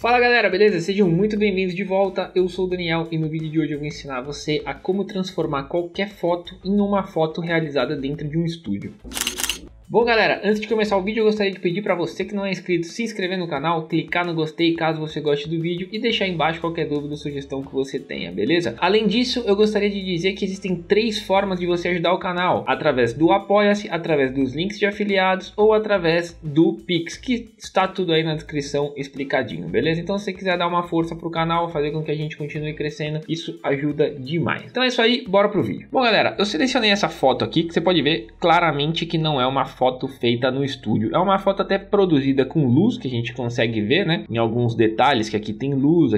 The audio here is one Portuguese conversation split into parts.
Fala galera, beleza? Sejam muito bem-vindos de volta, eu sou o Daniel e no vídeo de hoje eu vou ensinar você a como transformar qualquer foto em uma foto realizada dentro de um estúdio. Bom galera, antes de começar o vídeo eu gostaria de pedir para você que não é inscrito se inscrever no canal, clicar no gostei caso você goste do vídeo e deixar aí embaixo qualquer dúvida ou sugestão que você tenha, beleza? Além disso, eu gostaria de dizer que existem 3 formas de você ajudar o canal: através do Apoia-se, através dos links de afiliados ou através do Pix, que está tudo aí na descrição explicadinho, beleza? Então se você quiser dar uma força pro canal, fazer com que a gente continue crescendo, isso ajuda demais. Então é isso aí, bora pro vídeo. Bom galera, eu selecionei essa foto aqui que você pode ver claramente que não é uma foto feita no estúdio, é uma foto até produzida com luz, que a gente consegue ver, né, em alguns detalhes, que aqui tem luz,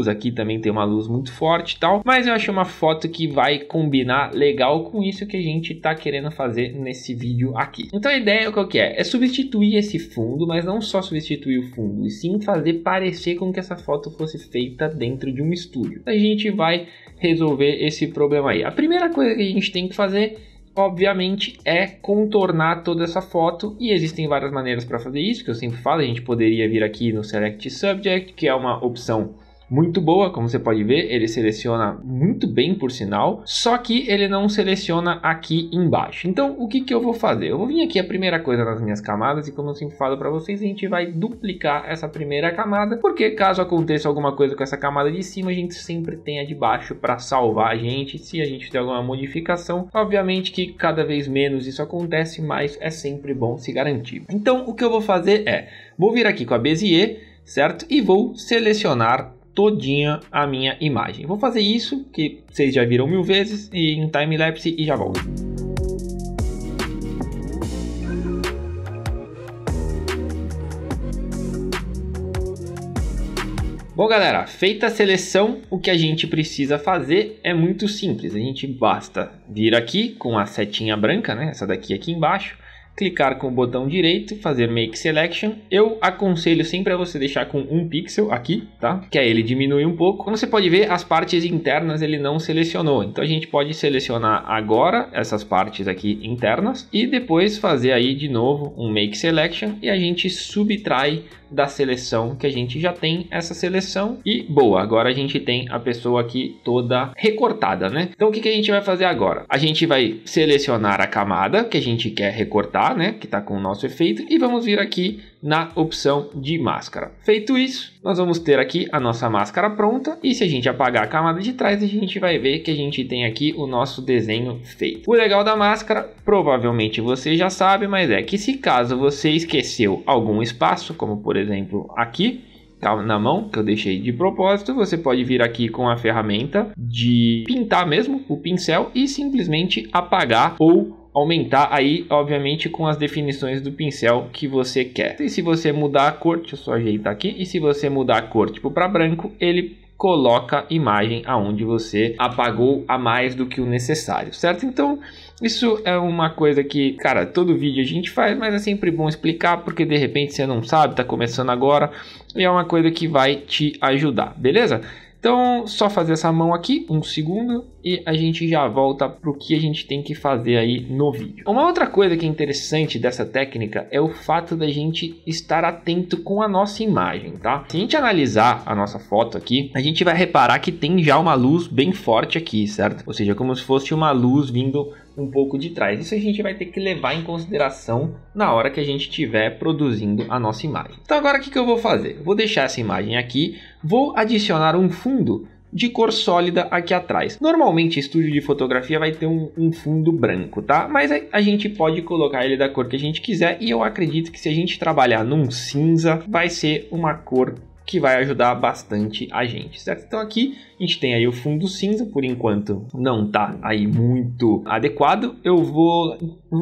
aqui também tem uma luz muito forte e tal, mas eu achei uma foto que vai combinar legal com isso que a gente tá querendo fazer nesse vídeo aqui. Então a ideia qual que é? É substituir esse fundo, mas não só substituir o fundo, e sim fazer parecer com que essa foto fosse feita dentro de um estúdio. A gente vai resolver esse problema aí. A primeira coisa que a gente tem que fazer, obviamente, é contornar toda essa foto, e existem várias maneiras para fazer isso, que eu sempre falo. A gente poderia vir aqui no Select Subject, que é uma opção muito boa, como você pode ver, ele seleciona muito bem por sinal, só que ele não seleciona aqui embaixo. Então o que eu vou fazer? Eu vou vir aqui a primeira coisa nas minhas camadas e, como eu sempre falo para vocês, a gente vai duplicar essa primeira camada, porque caso aconteça alguma coisa com essa camada de cima, a gente sempre tem a de baixo para salvar a gente. Se a gente tem alguma modificação, obviamente que cada vez menos isso acontece, mas é sempre bom se garantir. Então o que eu vou fazer é, vou vir aqui com a Bezier, certo? E vou selecionar todinha a minha imagem. Vou fazer isso que vocês já viram 1000 vezes e em time-lapse e já volto. Bom galera, feita a seleção, o que a gente precisa fazer é muito simples. A gente basta vir aqui com a setinha branca, né, essa daqui aqui embaixo, clicar com o botão direito, fazer Make Selection. Eu aconselho sempre a você deixar com 1 pixel aqui, tá? Que aí ele diminui um pouco. Como você pode ver, as partes internas ele não selecionou. Então a gente pode selecionar agora essas partes aqui internas e depois fazer aí de novo um Make Selection e a gente subtrai da seleção que a gente já tem essa seleção e boa, agora a gente tem a pessoa aqui toda recortada, né? Então o que a gente vai fazer agora? A gente vai selecionar a camada que a gente quer recortar, né? Que tá com o nosso efeito, e vamos vir aqui na opção de máscara. Feito isso, nós vamos ter aqui a nossa máscara pronta, e se a gente apagar a camada de trás, a gente vai ver que a gente tem aqui o nosso desenho feito. O legal da máscara, provavelmente você já sabe, mas é que se caso você esqueceu algum espaço, como por exemplo aqui na mão, que eu deixei de propósito, você pode vir aqui com a ferramenta de pintar mesmo, o pincel, e simplesmente apagar ou aumentar aí, obviamente, com as definições do pincel que você quer. E se você mudar a cor, deixa eu só ajeitar aqui, e se você mudar a cor tipo para branco, ele coloca imagem aonde você apagou a mais do que o necessário, certo? Então isso é uma coisa que, cara, todo vídeo a gente faz, mas é sempre bom explicar, porque de repente você não sabe, tá começando agora, e é uma coisa que vai te ajudar, beleza? Então, só fazer essa mão aqui, 1 segundo, e a gente já volta para o que a gente tem que fazer aí no vídeo. Uma outra coisa que é interessante dessa técnica é o fato da gente estar atento com a nossa imagem, tá? Se a gente analisar a nossa foto aqui, a gente vai reparar que tem já uma luz bem forte aqui, certo? Ou seja, como se fosse uma luz vindo um pouco de trás. Isso a gente vai ter que levar em consideração na hora que a gente estiver produzindo a nossa imagem. Então agora o que eu vou fazer? Eu vou deixar essa imagem aqui, vou adicionar um fundo de cor sólida aqui atrás. Normalmente estúdio de fotografia vai ter um fundo branco, tá? Mas a gente pode colocar ele da cor que a gente quiser, e eu acredito que se a gente trabalhar num cinza, vai ser uma cor que vai ajudar bastante a gente, certo? Então aqui a gente tem aí o fundo cinza, por enquanto não tá aí muito adequado. Eu vou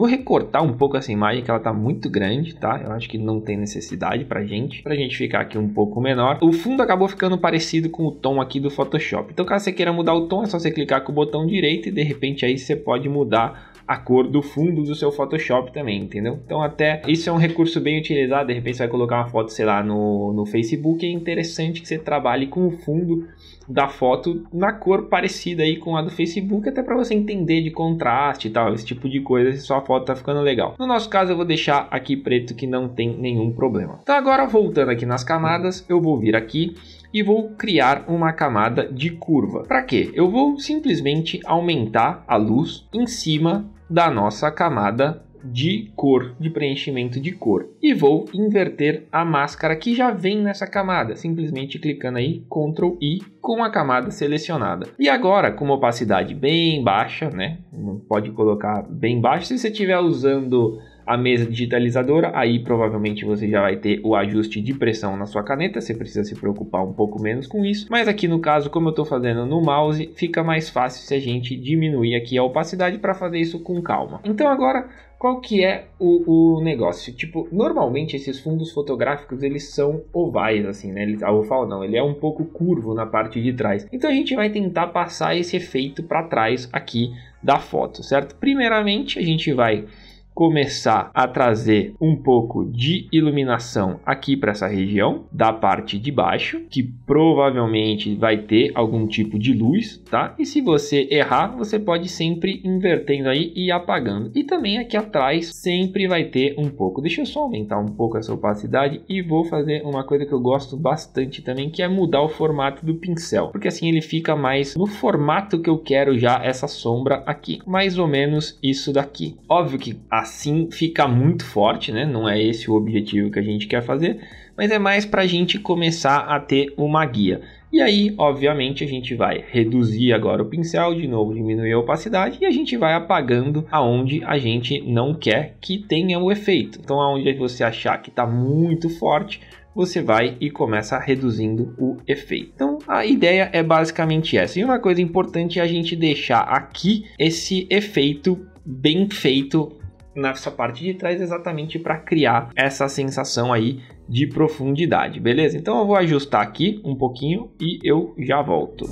recortar um pouco essa imagem, que ela tá muito grande, tá? Eu acho que não tem necessidade pra gente ficar aqui um pouco menor. O fundo acabou ficando parecido com o tom aqui do Photoshop. Então caso você queira mudar o tom, é só você clicar com o botão direito e de repente aí você pode mudar a cor do fundo do seu Photoshop também, entendeu? Então até isso é um recurso bem utilizado. De repente você vai colocar uma foto, sei lá, no Facebook, é interessante que você trabalhe com o fundo da foto na cor parecida aí com a do Facebook, até para você entender de contraste e tal, esse tipo de coisa, se sua foto tá ficando legal. No nosso caso eu vou deixar aqui preto, que não tem nenhum problema. Então agora, voltando aqui nas camadas, eu vou vir aqui e vou criar uma camada de curva. Para quê? Eu vou simplesmente aumentar a luz em cima da nossa camada de cor, de preenchimento de cor, e vou inverter a máscara que já vem nessa camada, simplesmente clicando aí Ctrl I com a camada selecionada. E agora, com uma opacidade bem baixa, né? Não pode colocar bem baixo. Se você estiver usando a mesa digitalizadora, aí provavelmente você já vai ter o ajuste de pressão na sua caneta, você precisa se preocupar um pouco menos com isso, mas aqui no caso, como eu estou fazendo no mouse, fica mais fácil se a gente diminuir aqui a opacidade para fazer isso com calma. Então agora, qual que é o negócio? Tipo, normalmente esses fundos fotográficos, eles são ovais, assim, né? Oval não, ele é um pouco curvo na parte de trás. Então a gente vai tentar passar esse efeito para trás aqui da foto, certo? Primeiramente, a gente vai começar a trazer um pouco de iluminação aqui para essa região da parte de baixo, que provavelmente vai ter algum tipo de luz, tá? E se você errar, você pode sempre invertendo aí e apagando. E também aqui atrás sempre vai ter um pouco. Deixa eu só aumentar um pouco essa opacidade e vou fazer uma coisa que eu gosto bastante também, que é mudar o formato do pincel, porque assim ele fica mais no formato que eu quero já essa sombra aqui. Mais ou menos isso daqui. Óbvio que assim fica muito forte, né? Não é esse o objetivo que a gente quer fazer, mas é mais para a gente começar a ter uma guia. E aí, obviamente, a gente vai reduzir agora o pincel, de novo diminuir a opacidade, e a gente vai apagando aonde a gente não quer que tenha o efeito. Então, aonde você achar que está muito forte, você vai e começa reduzindo o efeito. Então a ideia é basicamente essa. E uma coisa importante é a gente deixar aqui esse efeito bem feito nessa parte de trás, exatamente para criar essa sensação aí de profundidade, beleza? Então eu vou ajustar aqui um pouquinho e eu já volto.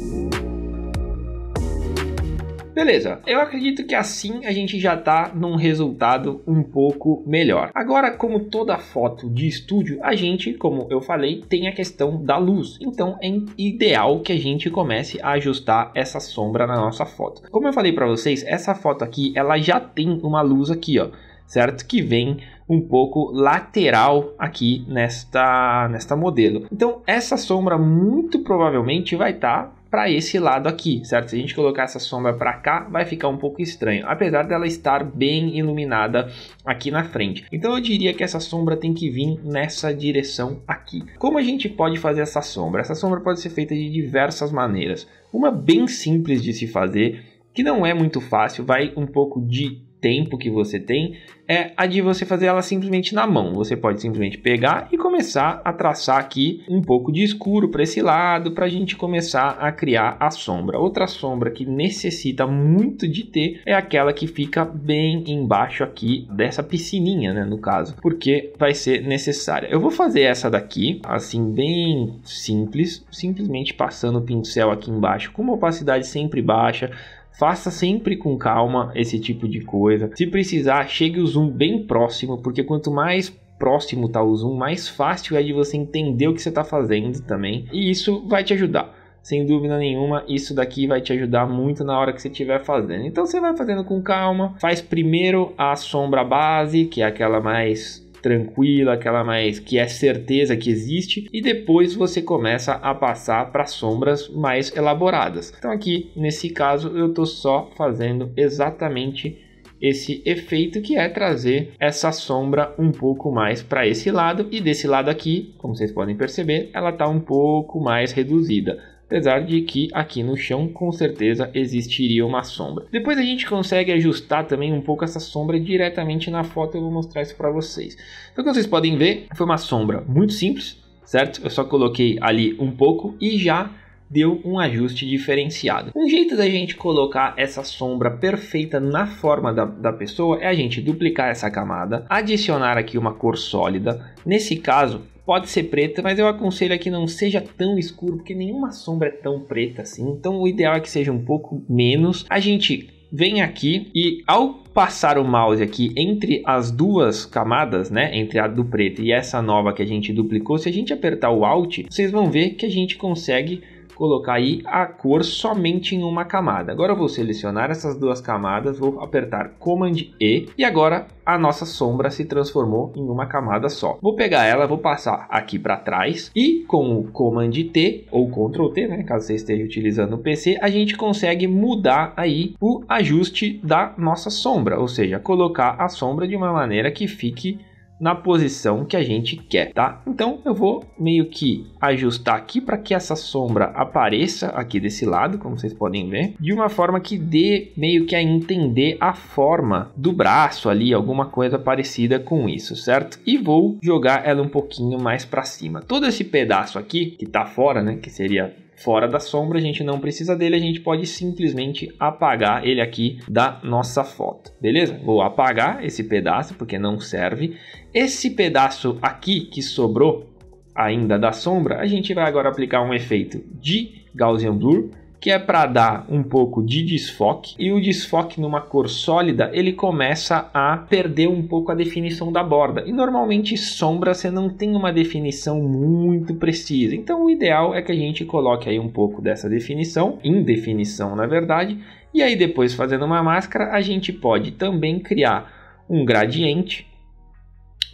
Beleza, eu acredito que assim a gente já está num resultado um pouco melhor. Agora, como toda foto de estúdio, a gente, como eu falei, tem a questão da luz. Então é ideal que a gente comece a ajustar essa sombra na nossa foto. Como eu falei para vocês, essa foto aqui, ela já tem uma luz aqui, ó, certo? Que vem um pouco lateral aqui nesta modelo. Então essa sombra muito provavelmente vai estar para esse lado aqui, certo? Se a gente colocar essa sombra para cá, vai ficar um pouco estranho, apesar dela estar bem iluminada aqui na frente. Então eu diria que essa sombra tem que vir nessa direção aqui. Como a gente pode fazer essa sombra? Essa sombra pode ser feita de diversas maneiras. Uma bem simples de se fazer, que não é muito fácil, vai um pouco de tempo que você tem, é a de você fazer ela simplesmente na mão. Você pode simplesmente pegar e começar a traçar aqui um pouco de escuro para esse lado, para a gente começar a criar a sombra. Outra sombra que necessita muito de ter é aquela que fica bem embaixo aqui dessa piscininha, né, no caso, porque vai ser necessária. Eu vou fazer essa daqui, assim, bem simples, simplesmente passando o pincel aqui embaixo com uma opacidade sempre baixa. Faça sempre com calma esse tipo de coisa. Se precisar, chegue o zoom bem próximo, porque quanto mais próximo está o zoom, mais fácil é de você entender o que você está fazendo também. E isso vai te ajudar. Sem dúvida nenhuma, isso daqui vai te ajudar muito na hora que você estiver fazendo. Então você vai fazendo com calma. Faz primeiro a sombra base, que é aquela mais tranquila, aquela mais que é certeza que existe, e depois você começa a passar para sombras mais elaboradas. Então aqui nesse caso eu estou só fazendo exatamente esse efeito, que é trazer essa sombra um pouco mais para esse lado, e desse lado aqui, como vocês podem perceber, ela está um pouco mais reduzida. Apesar de que aqui no chão com certeza existiria uma sombra. Depois a gente consegue ajustar também um pouco essa sombra diretamente na foto. Eu vou mostrar isso para vocês. Então, como vocês podem ver, foi uma sombra muito simples, certo? Eu só coloquei ali um pouco e já deu um ajuste diferenciado. Um jeito da gente colocar essa sombra perfeita na forma da pessoa é a gente duplicar essa camada, adicionar aqui uma cor sólida. Nesse caso, pode ser preta, mas eu aconselho que não seja tão escuro, porque nenhuma sombra é tão preta assim. Então o ideal é que seja um pouco menos. A gente vem aqui e ao passar o mouse aqui entre as duas camadas, né, entre a do preto e essa nova que a gente duplicou, se a gente apertar o Alt, vocês vão ver que a gente consegue colocar aí a cor somente em uma camada. Agora eu vou selecionar essas duas camadas, vou apertar Command E e agora a nossa sombra se transformou em uma camada só. Vou pegar ela, vou passar aqui para trás e com o Command T ou Ctrl T, né, caso você esteja utilizando o PC, a gente consegue mudar aí o ajuste da nossa sombra, ou seja, colocar a sombra de uma maneira que fique na posição que a gente quer, tá? Então eu vou meio que ajustar aqui para que essa sombra apareça aqui desse lado, como vocês podem ver, de uma forma que dê meio que a entender a forma do braço ali, alguma coisa parecida com isso, certo? E vou jogar ela um pouquinho mais para cima. Todo esse pedaço aqui que tá fora, né, que seria fora da sombra, a gente não precisa dele, a gente pode simplesmente apagar ele aqui da nossa foto, beleza? Vou apagar esse pedaço porque não serve. Esse pedaço aqui que sobrou ainda da sombra, a gente vai agora aplicar um efeito de Gaussian Blur, que é para dar um pouco de desfoque, e o desfoque numa cor sólida ele começa a perder um pouco a definição da borda, e normalmente sombra você não tem uma definição muito precisa, então o ideal é que a gente coloque aí um pouco dessa definição, indefinição na verdade, e aí depois fazendo uma máscara a gente pode também criar um gradiente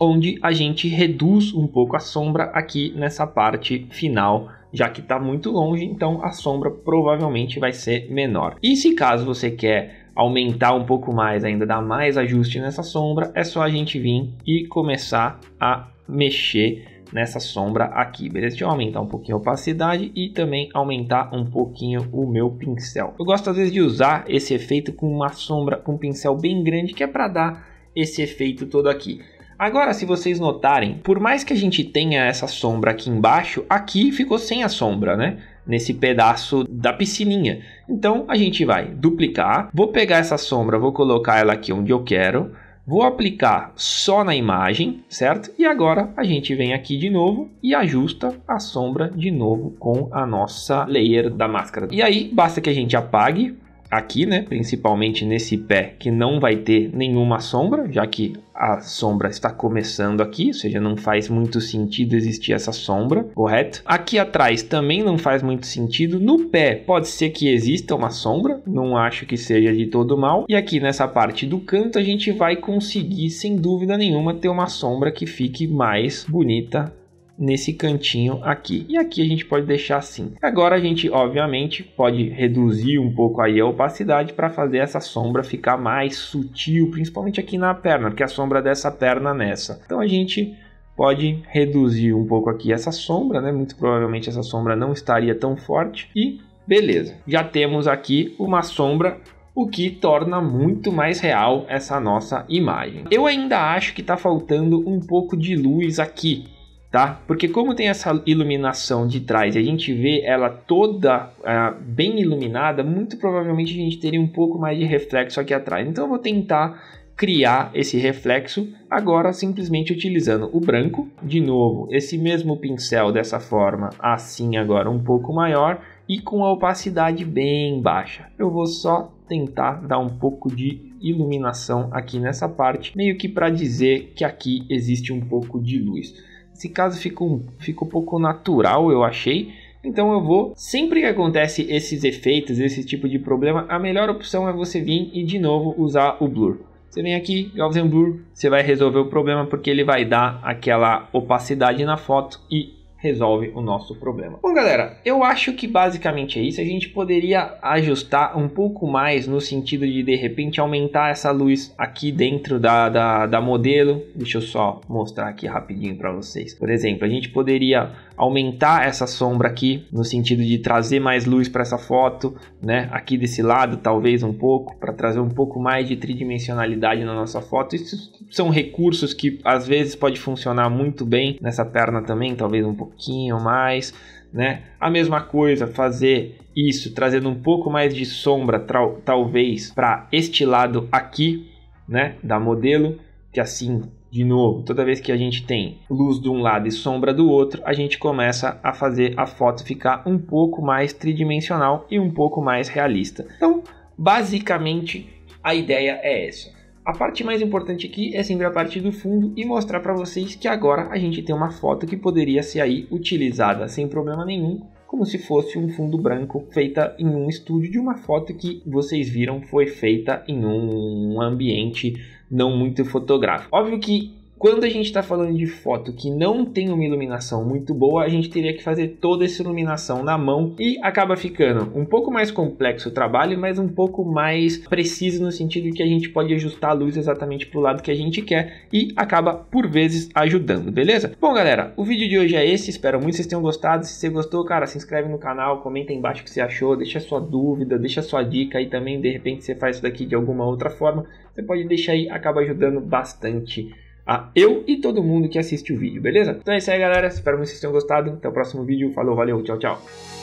onde a gente reduz um pouco a sombra aqui nessa parte final, já que está muito longe, então a sombra provavelmente vai ser menor. E se caso você quer aumentar um pouco mais, ainda dar mais ajuste nessa sombra, é só a gente vir e começar a mexer nessa sombra aqui, beleza? Deixa eu aumentar um pouquinho a opacidade e também aumentar um pouquinho o meu pincel. Eu gosto às vezes de usar esse efeito com uma sombra, com um pincel bem grande, que é para dar esse efeito todo aqui. Agora, se vocês notarem, por mais que a gente tenha essa sombra aqui embaixo, aqui ficou sem a sombra, né? Nesse pedaço da piscininha. Então, a gente vai duplicar. Vou pegar essa sombra, vou colocar ela aqui onde eu quero. Vou aplicar só na imagem, certo? E agora a gente vem aqui de novo e ajusta a sombra de novo com a nossa layer da máscara. E aí, basta que a gente apague aqui, né, principalmente nesse pé que não vai ter nenhuma sombra, já que a sombra está começando aqui, ou seja, não faz muito sentido existir essa sombra, correto? Aqui atrás também não faz muito sentido, no pé pode ser que exista uma sombra, não acho que seja de todo mal, e aqui nessa parte do canto a gente vai conseguir, sem dúvida nenhuma, ter uma sombra que fique mais bonita nesse cantinho aqui, e aqui a gente pode deixar assim. Agora a gente obviamente pode reduzir um pouco aí a opacidade para fazer essa sombra ficar mais sutil, principalmente aqui na perna, porque a sombra dessa perna nessa. Então a gente pode reduzir um pouco aqui essa sombra, né? Muito provavelmente essa sombra não estaria tão forte e beleza. Já temos aqui uma sombra, o que torna muito mais real essa nossa imagem. Eu ainda acho que está faltando um pouco de luz aqui, tá? Porque como tem essa iluminação de trás e a gente vê ela toda bem iluminada, muito provavelmente a gente teria um pouco mais de reflexo aqui atrás. Então eu vou tentar criar esse reflexo agora simplesmente utilizando o branco. De novo, esse mesmo pincel dessa forma, assim agora um pouco maior e com a opacidade bem baixa. Eu vou só tentar dar um pouco de iluminação aqui nessa parte, meio que para dizer que aqui existe um pouco de luz. Esse caso fica um pouco natural, eu achei. Então eu vou, sempre que acontece esses efeitos, esse tipo de problema, a melhor opção é você vir e de novo usar o Blur. Você vem aqui, Gaussian Blur, você vai resolver o problema porque ele vai dar aquela opacidade na foto e resolve o nosso problema. Bom galera, eu acho que basicamente é isso. A gente poderia ajustar um pouco mais no sentido de repente aumentar essa luz aqui dentro da modelo. Deixa eu só mostrar aqui rapidinho para vocês. Por exemplo, a gente poderia aumentar essa sombra aqui no sentido de trazer mais luz para essa foto, né? Aqui desse lado talvez um pouco, para trazer um pouco mais de tridimensionalidade na nossa foto. Isso são recursos que às vezes pode funcionar muito bem nessa perna também, talvez um pouquinho mais, né? A mesma coisa, fazer isso trazendo um pouco mais de sombra talvez para este lado aqui, né, da modelo, que assim, de novo, toda vez que a gente tem luz de um lado e sombra do outro, a gente começa a fazer a foto ficar um pouco mais tridimensional e um pouco mais realista. Então, Basicamente, a ideia é essa. A parte mais importante aqui é sempre a parte do fundo e mostrar para vocês que agora a gente tem uma foto que poderia ser aí utilizada sem problema nenhum, como se fosse um fundo branco feita em um estúdio de uma foto que vocês viram foi feita em um ambiente não muito fotográfico. Óbvio que quando a gente está falando de foto que não tem uma iluminação muito boa, a gente teria que fazer toda essa iluminação na mão e acaba ficando um pouco mais complexo o trabalho, mas um pouco mais preciso no sentido que a gente pode ajustar a luz exatamente para o lado que a gente quer e acaba por vezes ajudando, beleza? Bom galera, o vídeo de hoje é esse, espero muito que vocês tenham gostado. Se você gostou, cara, se inscreve no canal, comenta aí embaixo o que você achou, deixa sua dúvida, deixa sua dica aí também, de repente você faz isso daqui de alguma outra forma, você pode deixar aí, acaba ajudando bastante eu e todo mundo que assiste o vídeo, beleza? Então é isso aí galera, espero que vocês tenham gostado, até o próximo vídeo, falou, valeu, tchau, tchau!